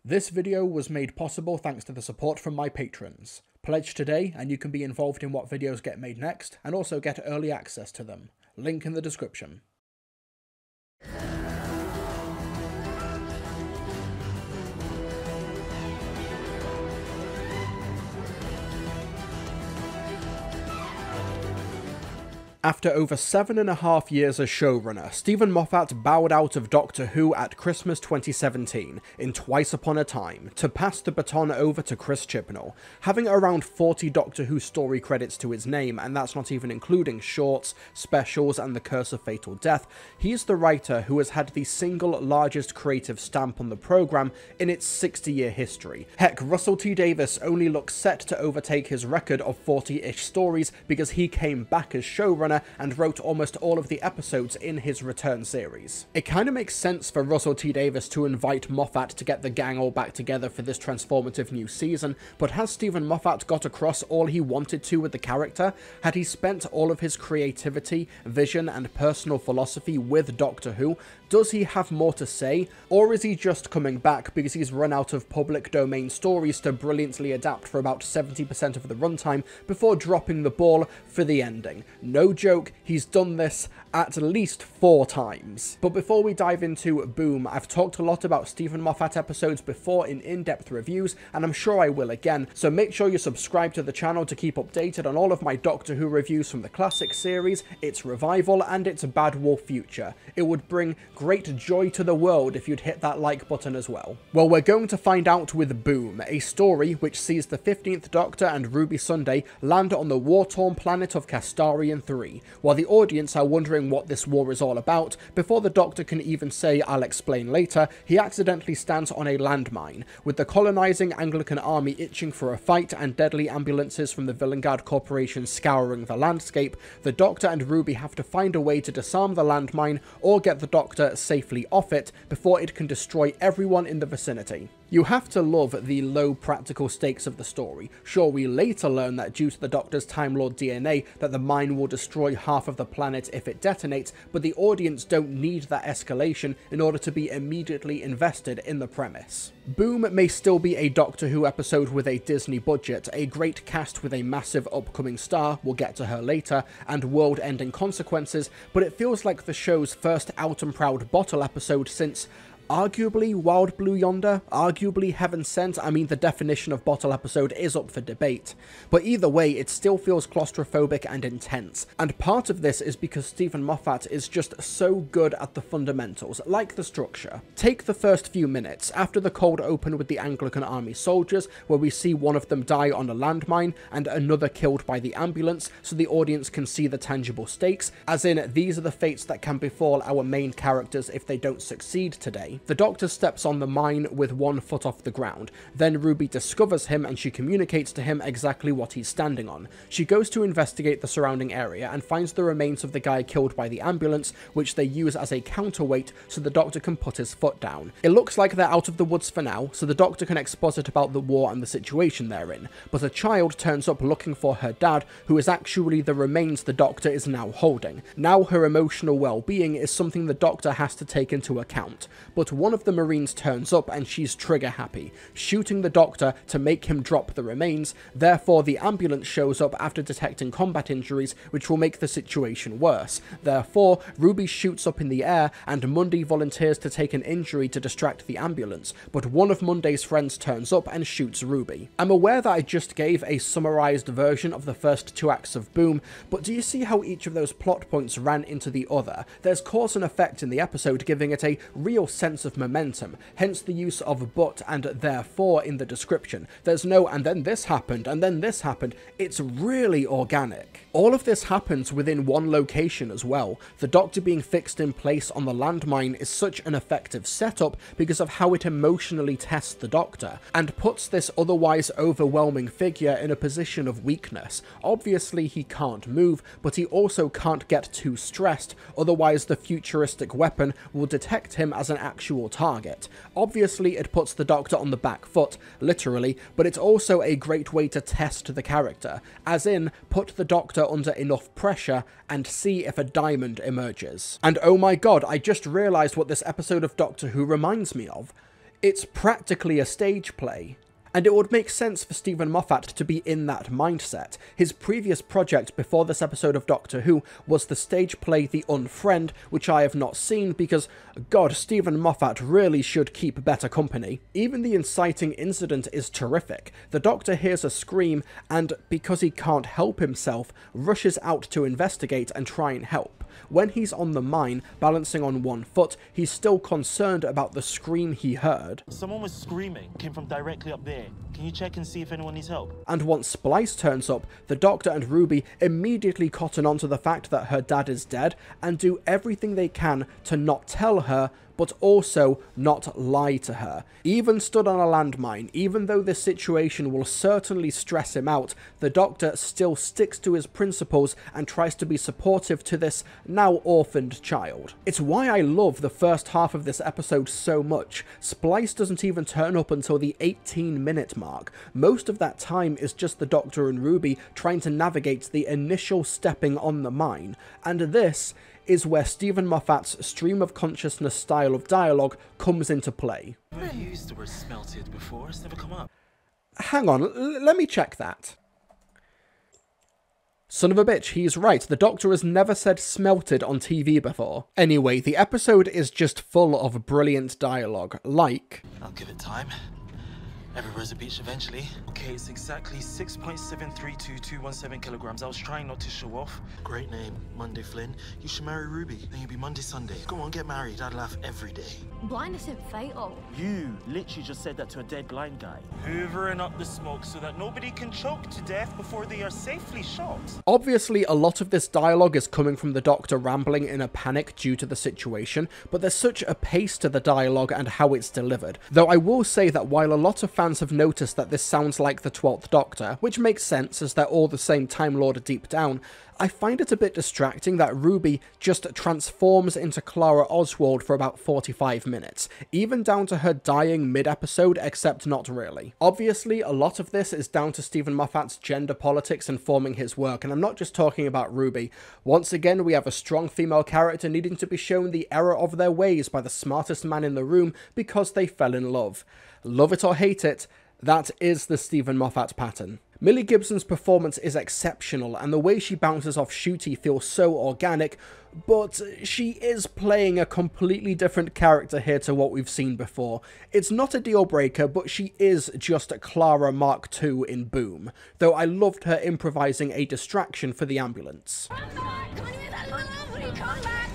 This video was made possible thanks to the support from my patrons. Pledge today and you can be involved in what videos get made next, and also get early access to them. Link in the description. After over 7.5 years as showrunner, Steven Moffat bowed out of Doctor Who at Christmas 2017 in Twice Upon a Time to pass the baton over to Chris Chibnall. Having around 40 Doctor Who story credits to his name, and that's not even including shorts, specials and The Curse of Fatal Death, he's the writer who has had the single largest creative stamp on the programme in its 60-year history. Heck, Russell T Davies only looks set to overtake his record of 40-ish stories because he came back as showrunner and wrote almost all of the episodes in his return series. It kind of makes sense for Russell T Davies to invite Moffat to get the gang all back together for this transformative new season, but has Steven Moffat got across all he wanted to with the character? Had he spent all of his creativity, vision and personal philosophy with Doctor Who? Does he have more to say? Or is he just coming back because he's run out of public domain stories to brilliantly adapt for about 70% of the runtime before dropping the ball for the ending? No joke, he's done this at least 4 times. But before we dive into Boom, I've talked a lot about Steven Moffat episodes before in in-depth reviews, and I'm sure I will again, so make sure you subscribe to the channel to keep updated on all of my Doctor Who reviews from the classic series, its revival, and its Bad Wolf future. It would bring great joy to the world if you'd hit that like button as well. Well, we're going to find out with Boom, a story which sees the 15th Doctor and Ruby Sunday land on the war-torn planet of Castarian 3, while the audience are wondering what this war is all about. Before the Doctor can even say "I'll explain later," he accidentally stands on a landmine. With the colonising Anglican army itching for a fight and deadly ambulances from the Villengard Corporation scouring the landscape, the Doctor and Ruby have to find a way to disarm the landmine or get the Doctor safely off it before it can destroy everyone in the vicinity. You have to love the low practical stakes of the story. Sure, we later learn that due to the Doctor's Time Lord DNA that the mine will destroy half of the planet if it detonates, but the audience don't need that escalation in order to be immediately invested in the premise. Boom may still be a Doctor Who episode with a Disney budget, a great cast with a massive upcoming star, we'll get to her later, and world-ending consequences, but it feels like the show's first out and proud bottle episode since arguably Wild Blue Yonder, arguably Heaven Sent. I mean, the definition of bottle episode is up for debate, but either way it still feels claustrophobic and intense, and part of this is because Steven Moffat is just so good at the fundamentals, like the structure. Take the first few minutes, after the cold open with the Anglican army soldiers, where we see one of them die on a landmine and another killed by the ambulance, so the audience can see the tangible stakes, as in these are the fates that can befall our main characters if they don't succeed today. The Doctor steps on the mine with 1 foot off the ground, then Ruby discovers him and she communicates to him exactly what he's standing on. She goes to investigate the surrounding area and finds the remains of the guy killed by the ambulance, which they use as a counterweight so the Doctor can put his foot down. It looks like they're out of the woods for now, so the Doctor can exposit about the war and the situation they're in, but a child turns up looking for her dad, who is actually the remains the Doctor is now holding. Now her emotional well-being is something the Doctor has to take into account, but one of the Marines turns up and she's trigger happy, shooting the Doctor to make him drop the remains. Therefore the ambulance shows up after detecting combat injuries, which will make the situation worse. Therefore Ruby shoots up in the air and Mundy volunteers to take an injury to distract the ambulance, but one of Monday's friends turns up and shoots Ruby. I'm aware that I just gave a summarised version of the first 2 acts of Boom, but do you see how each of those plot points ran into the other? There's cause and effect in the episode, giving it a real sense of momentum, hence the use of but and therefore in the description. There's no and then this happened and then this happened. It's really organic. All of this happens within one location as well. The Doctor being fixed in place on the landmine is such an effective setup because of how it emotionally tests the Doctor, and puts this otherwise overwhelming figure in a position of weakness. Obviously he can't move, but he also can't get too stressed, otherwise the futuristic weapon will detect him as an actual target. Obviously it puts the Doctor on the back foot, literally, but it's also a great way to test the character, as in, put the Doctor under enough pressure and see if a diamond emerges. And oh my god, I just realised what this episode of Doctor Who reminds me of. It's practically a stage play. And it would make sense for Steven Moffat to be in that mindset. His previous project before this episode of Doctor Who was the stage play The Unfriend, which I have not seen because, God, Steven Moffat really should keep better company. Even the inciting incident is terrific. The Doctor hears a scream and, because he can't help himself, rushes out to investigate and try and help. When he's on the mine, balancing on one foot, he's still concerned about the scream he heard. Someone was screaming, came from directly up there. Can you check and see if anyone needs help? And once Splice turns up, the Doctor and Ruby immediately cotton on to the fact that her dad is dead and do everything they can to not tell her, but also not lie to her. Even stood on a landmine, even though this situation will certainly stress him out, the Doctor still sticks to his principles and tries to be supportive to this now orphaned child. It's why I love the first half of this episode so much. Splice doesn't even turn up until the 18-minute mark. Most of that time is just the Doctor and Ruby trying to navigate the initial stepping on the mine, and this is where Steven Moffat's stream of consciousness style of dialogue comes into play. I've used the word smelted before, it's never come up. Hang on, let me check that. Son of a bitch, he's right, the Doctor has never said smelted on TV before. Anyway, the episode is just full of brilliant dialogue, like... I'll give it time. Everywhere's a beach eventually. Okay, it's exactly 6.732217 kilograms. I was trying not to show off. Great name, Monday Flynn. You should marry Ruby, then you'll be Monday Sunday. Go on, get married. I'd laugh every day. Blind isn't fatal. You literally just said that to a dead blind guy. Hoovering up the smoke so that nobody can choke to death before they are safely shot. Obviously, a lot of this dialogue is coming from the Doctor rambling in a panic due to the situation, but there's such a pace to the dialogue and how it's delivered. Though I will say that while a lot of fans have noticed that this sounds like the 12th Doctor, which makes sense as they're all the same Time Lord deep down, I find it a bit distracting that Ruby just transforms into Clara Oswald for about 45 minutes, even down to her dying mid-episode, except not really. Obviously, a lot of this is down to Steven Moffat's gender politics informing his work, and I'm not just talking about Ruby. Once again, we have a strong female character needing to be shown the error of their ways by the smartest man in the room because they fell in love. Love it or hate it, that is the Steven Moffat pattern. Millie Gibson's performance is exceptional, and the way she bounces off Ncuti feels so organic, but she is playing a completely different character here to what we've seen before. It's not a deal breaker, but she is just Clara Mark II in Boom, though I loved her improvising a distraction for the ambulance.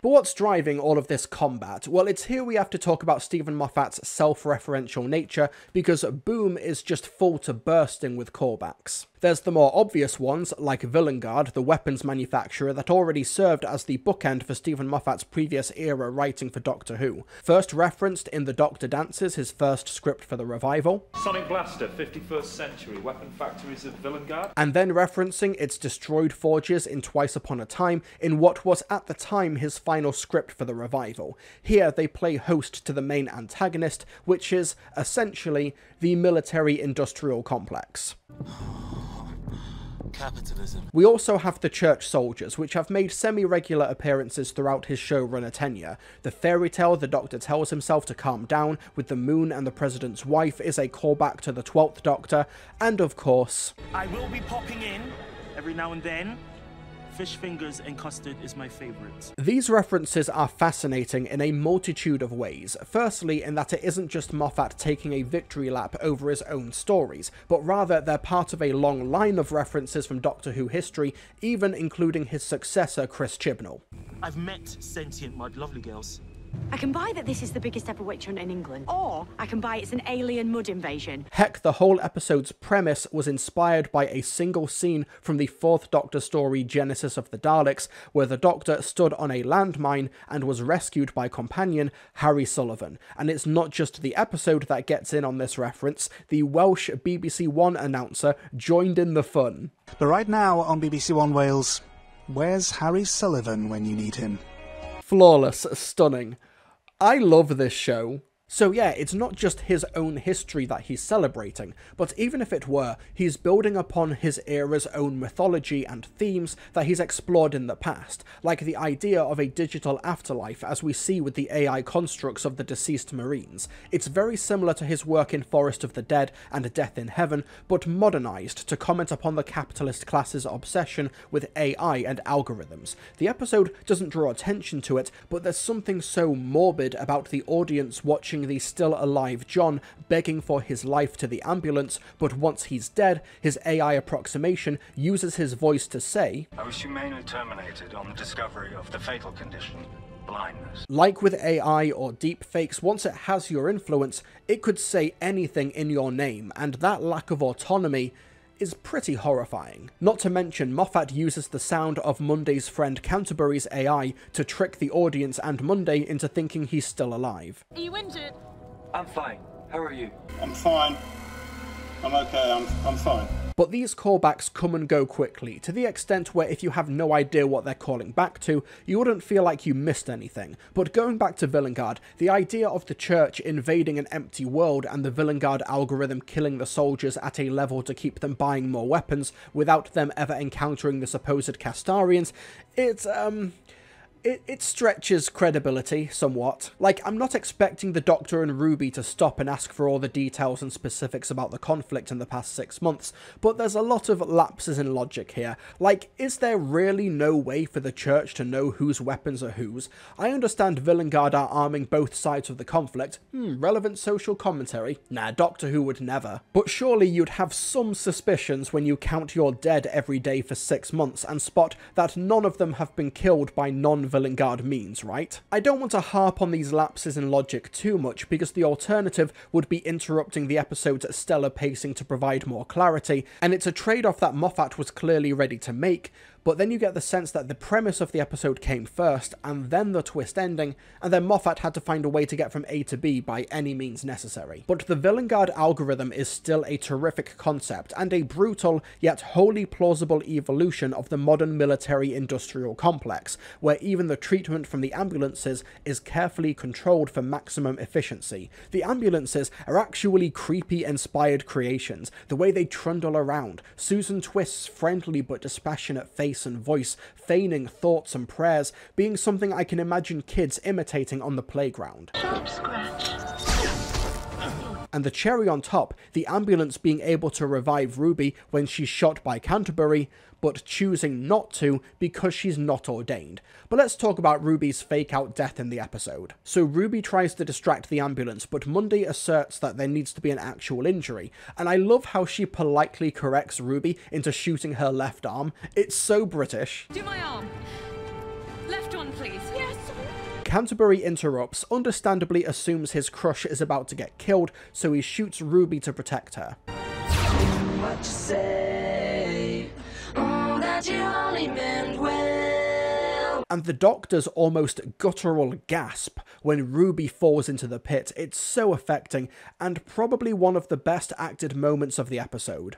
But what's driving all of this combat? Well, it's here we have to talk about Steven Moffat's self-referential nature, because Boom is just full to bursting with callbacks. There's the more obvious ones, like Villengard, the weapons manufacturer that already served as the bookend for Steven Moffat's previous era writing for Doctor Who. First referenced in The Doctor Dances, his first script for the revival. Sonic Blaster, 51st Century, weapon factories of Villengard. And then referencing its destroyed forges in Twice Upon a Time, in what was at the time his final script for the revival. Here they play host to the main antagonist, which is, essentially, the military-industrial complex. Capitalism. We also have the Church Soldiers, which have made semi-regular appearances throughout his showrunner tenure. The fairy tale the Doctor tells himself to calm down with the Moon and the President's wife is a callback to the 12th Doctor, and of course... I will be popping in every now and then. Fish fingers and custard is my favourite. These references are fascinating in a multitude of ways. Firstly, in that it isn't just Moffat taking a victory lap over his own stories, but rather they're part of a long line of references from Doctor Who history, even including his successor Chris Chibnall. I've met sentient mud, lovely girls. I can buy that this is the biggest ever witch hunt in England, or I can buy it's an alien mud invasion. Heck, the whole episode's premise was inspired by a single scene from the 4th Doctor story Genesis of the Daleks, where the Doctor stood on a landmine and was rescued by companion Harry Sullivan. And it's not just the episode that gets in on this reference, the Welsh BBC One announcer joined in the fun. But right now on BBC One Wales, where's Harry Sullivan when you need him? Flawless, stunning. I love this show. So yeah, it's not just his own history that he's celebrating, but even if it were, he's building upon his era's own mythology and themes that he's explored in the past, like the idea of a digital afterlife as we see with the AI constructs of the deceased Marines. It's very similar to his work in Forest of the Dead and Death in Heaven, but modernized to comment upon the capitalist class's obsession with AI and algorithms. The episode doesn't draw attention to it, but there's something so morbid about the audience watching the still alive John begging for his life to the ambulance, but once he's dead, his AI approximation uses his voice to say, "I was humanely terminated on the discovery of the fatal condition, blindness." Like with AI or deepfakes, once it has your influence, it could say anything in your name, and that lack of autonomy is pretty horrifying. Not to mention, Moffat uses the sound of Monday's friend Canterbury's AI to trick the audience and Monday into thinking he's still alive. Are you injured? I'm fine. How are you? I'm fine. I'm okay, I'm fine. But these callbacks come and go quickly, to the extent where if you have no idea what they're calling back to, you wouldn't feel like you missed anything. But going back to Villengard, the idea of the church invading an empty world and the Villengard algorithm killing the soldiers at a level to keep them buying more weapons without them ever encountering the supposed Castarians, It stretches credibility somewhat. Like, I'm not expecting the Doctor and Ruby to stop and ask for all the details and specifics about the conflict in the past 6 months, but there's a lot of lapses in logic here. Like, is there really no way for the Church to know whose weapons are whose? I understand Villengard are arming both sides of the conflict. Relevant social commentary? Nah, Doctor Who would never. But surely you'd have some suspicions when you count your dead every day for 6 months and spot that none of them have been killed by non-Villengard means, right? I don't want to harp on these lapses in logic too much, because the alternative would be interrupting the episode's stellar pacing to provide more clarity, and it's a trade-off that Moffat was clearly ready to make, but then you get the sense that the premise of the episode came first, and then the twist ending, and then Moffat had to find a way to get from A to B by any means necessary. But the Villengard algorithm is still a terrific concept, and a brutal, yet wholly plausible evolution of the modern military-industrial complex, where even the treatment from the ambulances is carefully controlled for maximum efficiency. The ambulances are actually creepy-inspired creations, the way they trundle around, Susan Twist's friendly but dispassionate face and voice, feigning thoughts and prayers, being something I can imagine kids imitating on the playground. Sharp scratch. And the cherry on top, the ambulance being able to revive Ruby when she's shot by Canterbury, but choosing not to because she's not ordained. But let's talk about Ruby's fake-out death in the episode. So Ruby tries to distract the ambulance, but Monday asserts that there needs to be an actual injury, and I love how she politely corrects Ruby into shooting her left arm. It's so British. Do my arm. Left one, please. Yes. Canterbury interrupts, understandably assumes his crush is about to get killed, so he shoots Ruby to protect her. What you say? That you only meant well. And the Doctor's almost guttural gasp when Ruby falls into the pit. It's so affecting, and probably one of the best acted moments of the episode.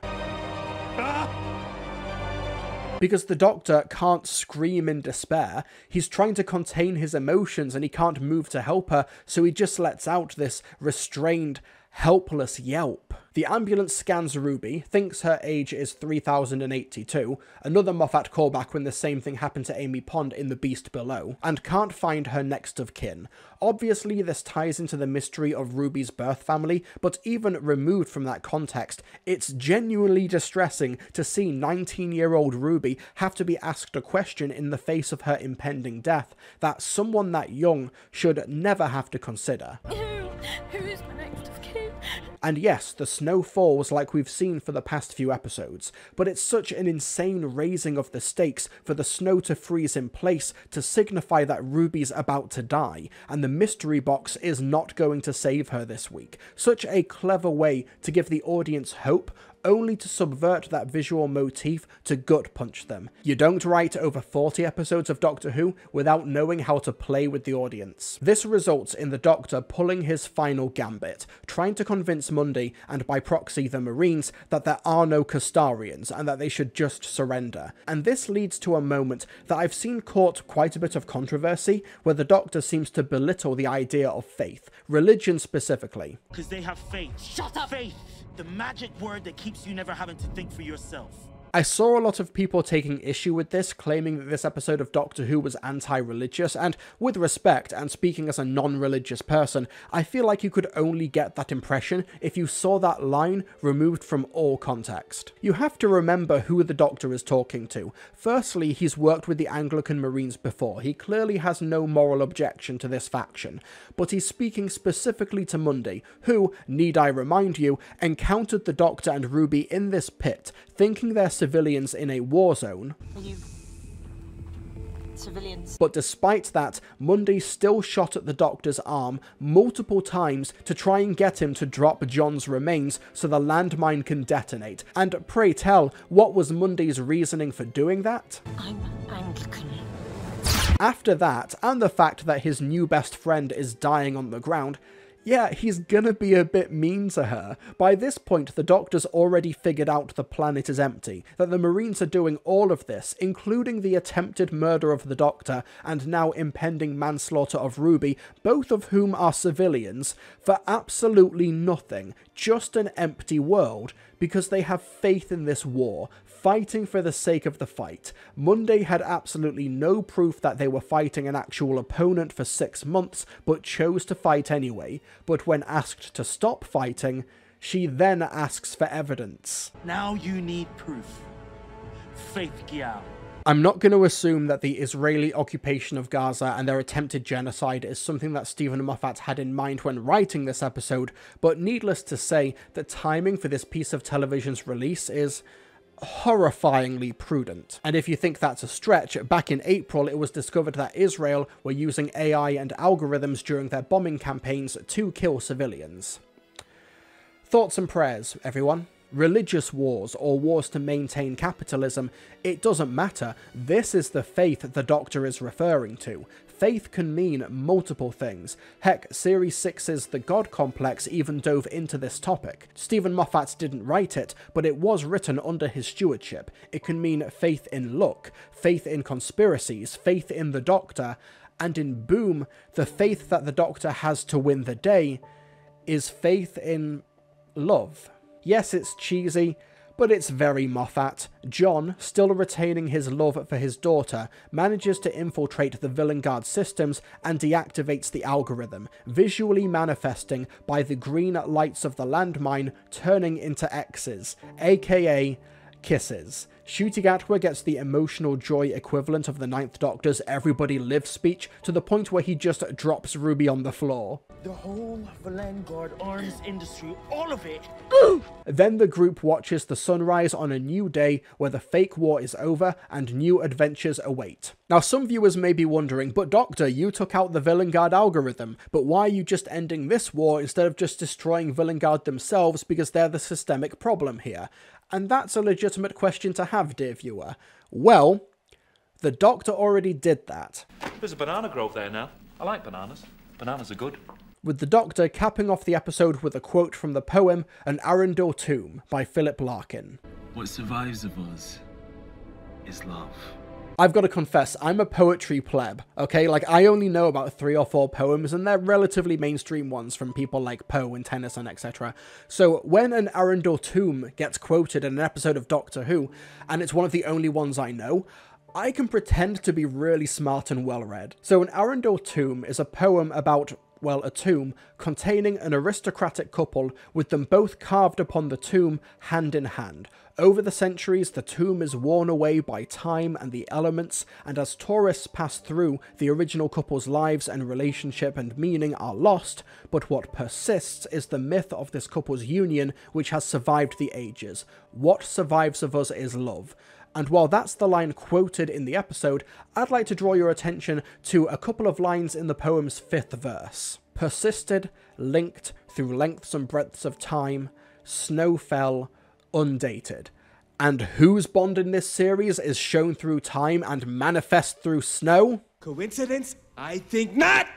Because the Doctor can't scream in despair, he's trying to contain his emotions and he can't move to help her, so he just lets out this restrained, helpless yelp. The ambulance scans Ruby, thinks her age is 3082, another Moffat callback when the same thing happened to Amy Pond in The Beast Below, and can't find her next of kin. Obviously this ties into the mystery of Ruby's birth family, but even removed from that context, it's genuinely distressing to see 19-year-old Ruby have to be asked a question in the face of her impending death that someone that young should never have to consider. Who is my next of kin? And yes, the snow falls like we've seen for the past few episodes, but it's such an insane raising of the stakes for the snow to freeze in place to signify that Ruby's about to die, and the mystery box is not going to save her this week. Such a clever way to give the audience hope, only to subvert that visual motif to gut punch them. You don't write over 40 episodes of Doctor Who without knowing how to play with the audience. This results in the Doctor pulling his final gambit, trying to convince Mundy, and by proxy the Marines, that there are no Castarians and that they should just surrender. And this leads to a moment that I've seen caught quite a bit of controversy, where the Doctor seems to belittle the idea of faith, religion specifically. Because they have faith. Shut up! Faith! The magic word that keeps you never having to think for yourself. I saw a lot of people taking issue with this, claiming that this episode of Doctor Who was anti-religious, and with respect, and speaking as a non-religious person, I feel like you could only get that impression if you saw that line removed from all context. You have to remember who the Doctor is talking to. Firstly, he's worked with the Anglican Marines before. He clearly has no moral objection to this faction, but he's speaking specifically to Mundy, who, need I remind you, encountered the Doctor and Ruby in this pit, thinking they're civilians in a war zone. Are you civilians? But despite that, Mundy still shot at the Doctor's arm multiple times to try and get him to drop John's remains so the landmine can detonate. And pray tell, what was Mundy's reasoning for doing that? I'm Anglican. After that, and the fact that his new best friend is dying on the ground, yeah, he's gonna be a bit mean to her. By this point, the Doctor's already figured out the planet is empty, that the Marines are doing all of this, including the attempted murder of the Doctor and now impending manslaughter of Ruby, both of whom are civilians, for absolutely nothing, just an empty world, because they have faith in this war, fighting for the sake of the fight. Mundy had absolutely no proof that they were fighting an actual opponent for 6 months, but chose to fight anyway. But when asked to stop fighting, she then asks for evidence. Now you need proof. Faith Giao. I'm not going to assume that the Israeli occupation of Gaza and their attempted genocide is something that Steven Moffat had in mind when writing this episode, but needless to say, the timing for this piece of television's release is horrifyingly prudent. And if you think that's a stretch, back in April it was discovered that Israel were using AI and algorithms during their bombing campaigns to kill civilians. Thoughts and prayers, everyone. Religious wars or wars to maintain capitalism, it doesn't matter. This is the faith the Doctor is referring to. Faith can mean multiple things. Heck, Series 6's The God Complex even dove into this topic. Steven Moffat didn't write it, but it was written under his stewardship. It can mean faith in luck, faith in conspiracies, faith in the Doctor, and in Boom, the faith that the Doctor has to win the day is faith in love. Yes, it's cheesy, but it's very Moffat. John, still retaining his love for his daughter, manages to infiltrate the Villengard systems and deactivates the algorithm, visually manifesting by the green lights of the landmine turning into X's, aka kisses. Ncuti Gatwa gets the emotional joy equivalent of the Ninth Doctor's Everybody Live speech, to the point where he just drops Ruby on the floor. The whole Villengard arms industry, all of it. Then the group watches the sunrise on a new day where the fake war is over and new adventures await. Now some viewers may be wondering, but Doctor, you took out the Villengard algorithm, but why are you just ending this war instead of just destroying Villengard themselves because they're the systemic problem here? And that's a legitimate question to have, dear viewer. Well, the Doctor already did that. There's a banana grove there now. I like bananas. Bananas are good. With the Doctor capping off the episode with a quote from the poem An Arundel Tomb by Philip Larkin. What survives of us is love. I've got to confess, I'm a poetry pleb, okay? Like, I only know about 3 or 4 poems, and they're relatively mainstream ones from people like Poe and Tennyson, etc. So when An Arundel Tomb gets quoted in an episode of Doctor Who, and it's one of the only ones I know, I can pretend to be really smart and well-read. So An Arundel Tomb is a poem about, well, a tomb containing an aristocratic couple with them both carved upon the tomb hand in hand. Over the centuries, the tomb is worn away by time and the elements, and as tourists pass through, the original couple's lives and relationship and meaning are lost, but what persists is the myth of this couple's union, which has survived the ages. What survives of us is love. And while that's the line quoted in the episode, I'd like to draw your attention to a couple of lines in the poem's 5th verse. Persisted, linked through lengths and breadths of time, snow fell, undated. And whose Bond in this series is shown through time and manifest through snow? Coincidence? I think not!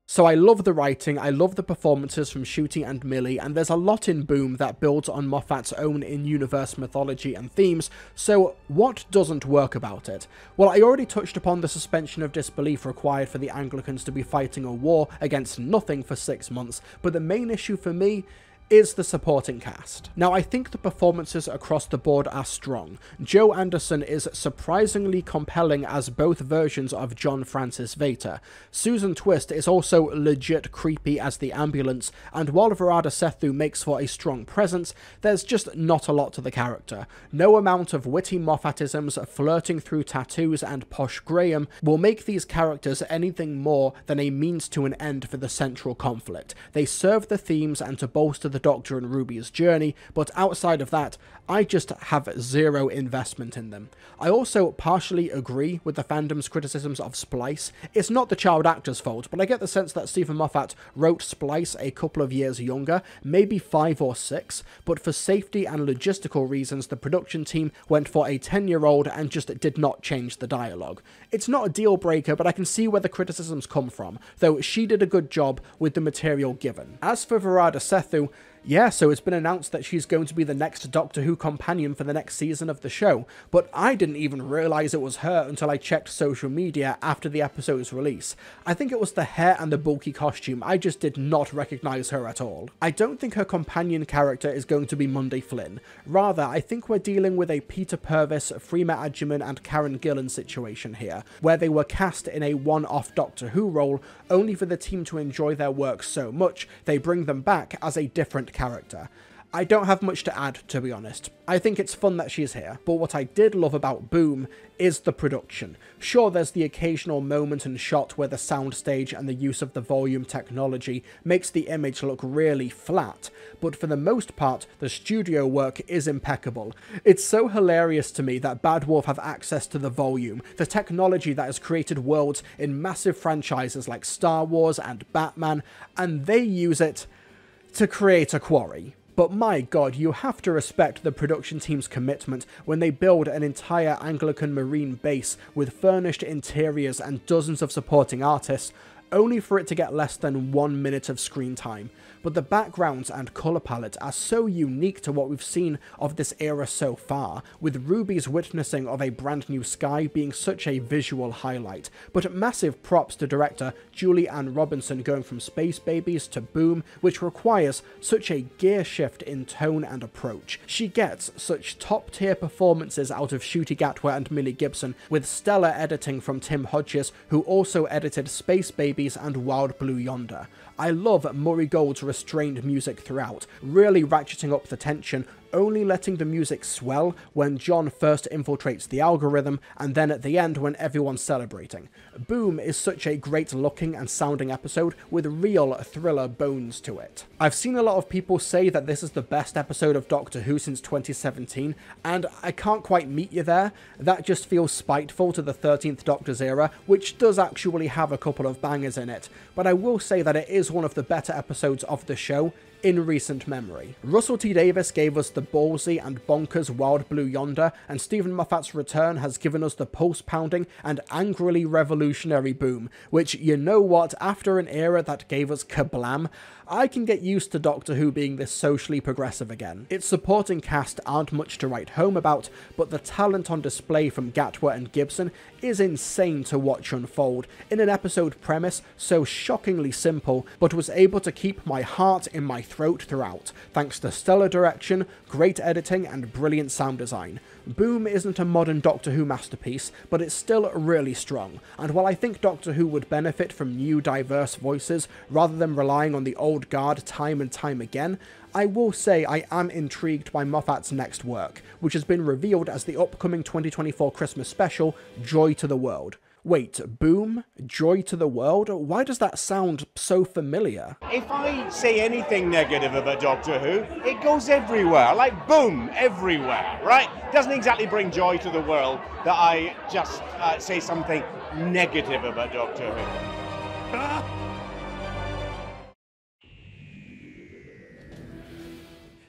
So I love the writing, I love the performances from Ncuti and Millie, and there's a lot in Boom that builds on Moffat's own in-universe mythology and themes, so what doesn't work about it? Well, I already touched upon the suspension of disbelief required for the Anglicans to be fighting a war against nothing for 6 months, but the main issue for me is the supporting cast. Now, I think the performances across the board are strong. Joe Anderson is surprisingly compelling as both versions of John Francis Vater. Susan Twist is also legit creepy as the ambulance, and while Varada Sethu makes for a strong presence, there's just not a lot to the character. No amount of witty Moffatisms, flirting through tattoos, and posh Graham will make these characters anything more than a means to an end for the central conflict. They serve the themes and to bolster the Doctor and Ruby's journey, but outside of that, I just have zero investment in them. I also partially agree with the fandom's criticisms of Splice. It's not the child actor's fault, but I get the sense that Stephen Moffat wrote Splice a couple of years younger, maybe 5 or 6, but for safety and logistical reasons, the production team went for a 10-year-old and just did not change the dialogue. It's not a deal breaker, but I can see where the criticisms come from, though she did a good job with the material given. As for Varada Sethu, yeah, so it's been announced that she's going to be the next Doctor Who companion for the next season of the show, but I didn't even realise it was her until I checked social media after the episode's release. I think it was the hair and the bulky costume, I just did not recognise her at all. I don't think her companion character is going to be Monday Flynn. Rather, I think we're dealing with a Peter Purves, Freema Agyeman and Karen Gillan situation here, where they were cast in a one-off Doctor Who role, only for the team to enjoy their work so much, they bring them back as a different character. I don't have much to add, to be honest. I think it's fun that she's here, but what I did love about Boom is the production. Sure, there's the occasional moment and shot where the soundstage and the use of the volume technology makes the image look really flat, but for the most part, the studio work is impeccable. It's so hilarious to me that Bad Wolf have access to the volume, the technology that has created worlds in massive franchises like Star Wars and Batman, and they use it to create a quarry. But my god, you have to respect the production team's commitment when they build an entire Anglican Marine base with furnished interiors and dozens of supporting artists, only for it to get less than 1 minute of screen time. But the backgrounds and colour palette are so unique to what we've seen of this era so far, with Ruby's witnessing of a brand new sky being such a visual highlight. But massive props to director Julie Ann Robinson going from Space Babies to Boom, which requires such a gear shift in tone and approach. She gets such top tier performances out of Ncuti Gatwa and Millie Gibson, with stellar editing from Tim Hodges, who also edited Space Babies and Wild Blue Yonder. I love Murray Gold's restrained music throughout, really ratcheting up the tension, only letting the music swell when John first infiltrates the algorithm, and then at the end when everyone's celebrating. Boom is such a great looking and sounding episode with real thriller bones to it. I've seen a lot of people say that this is the best episode of Doctor Who since 2017, and I can't quite meet you there. That just feels spiteful to the 13th Doctor's era, which does actually have a couple of bangers in it, but I will say that it is one of the better episodes of the show in recent memory. Russell T Davies gave us the ballsy and bonkers Wild Blue Yonder, and Stephen Moffat's return has given us the pulse-pounding and angrily revolutionary Boom, which, you know what, after an era that gave us Kablam, I can get used to Doctor Who being this socially progressive again. Its supporting cast aren't much to write home about, but the talent on display from Gatwa and Gibson is insane to watch unfold, in an episode premise so shockingly simple, but was able to keep my heart in my throat throughout, thanks to stellar direction, great editing, and brilliant sound design. Boom isn't a modern Doctor Who masterpiece, but it's still really strong, and while I think Doctor Who would benefit from new diverse voices rather than relying on the old guard time and time again, I will say I am intrigued by Moffat's next work, which has been revealed as the upcoming 2024 Christmas special, Joy to the World. Wait, Boom? Joy to the World? Why does that sound so familiar? If I say anything negative about Doctor Who, it goes everywhere, like boom, everywhere, right? Doesn't exactly bring joy to the world that I just say something negative about Doctor Who.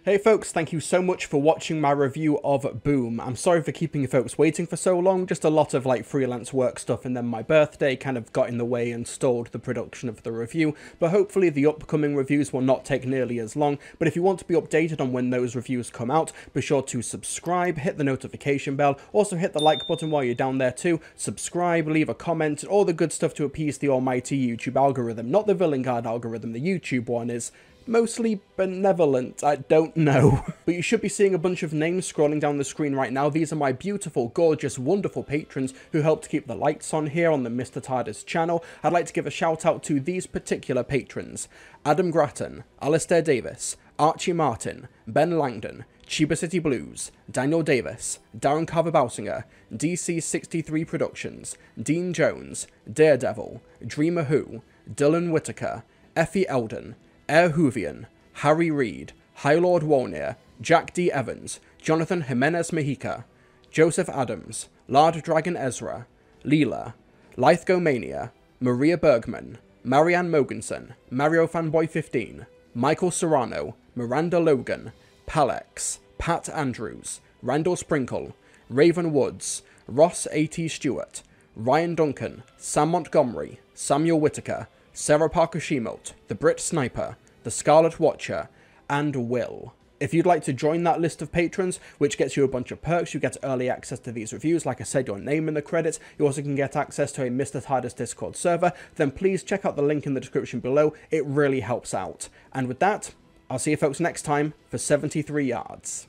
Hey folks, thank you so much for watching my review of Boom. I'm sorry for keeping you folks waiting for so long, just a lot of like freelance work stuff, and then my birthday kind of got in the way and stalled the production of the review, but hopefully the upcoming reviews will not take nearly as long. But if you want to be updated on when those reviews come out, be sure to subscribe, hit the notification bell, also hit the like button while you're down there too, subscribe, leave a comment, all the good stuff to appease the almighty YouTube algorithm. Not the Villengard algorithm, the YouTube one is mostly benevolent, I don't know. But you should be seeing a bunch of names scrolling down the screen right now. These are my beautiful, gorgeous, wonderful patrons who help to keep the lights on here on the Mr. TARDIS channel. I'd like to give a shout out to these particular patrons: Adam Grattan, Alistair Davis, Archie Martin, Ben Langdon, Chiba City Blues, Daniel Davis, Darren Carver-Bousinger, DC63 Productions, Dean Jones, Daredevil, Dreamer Who, Dylan Whitaker, Effie Eldon, Air Hoovian, Harry Reid, High Lord Wolnir, Jack D. Evans, Jonathan Jimenez Mejica, Joseph Adams, Lard Dragon Ezra, Leela, Lithgo Mania, Maria Bergman, Marianne Mogensen, Mario Fanboy 15, Michael Serrano, Miranda Logan, Palex, Pat Andrews, Randall Sprinkle, Raven Woods, Ross A.T. Stewart, Ryan Duncan, Sam Montgomery, Samuel Whitaker, Sarah Parker Shimote, The Brit Sniper, The Scarlet Watcher, and Will. If you'd like to join that list of patrons, which gets you a bunch of perks, you get early access to these reviews, like I said, your name in the credits, you also can get access to a Mr. TARDIS Discord server, then please check out the link in the description below, it really helps out. And with that, I'll see you folks next time for 73 Yards.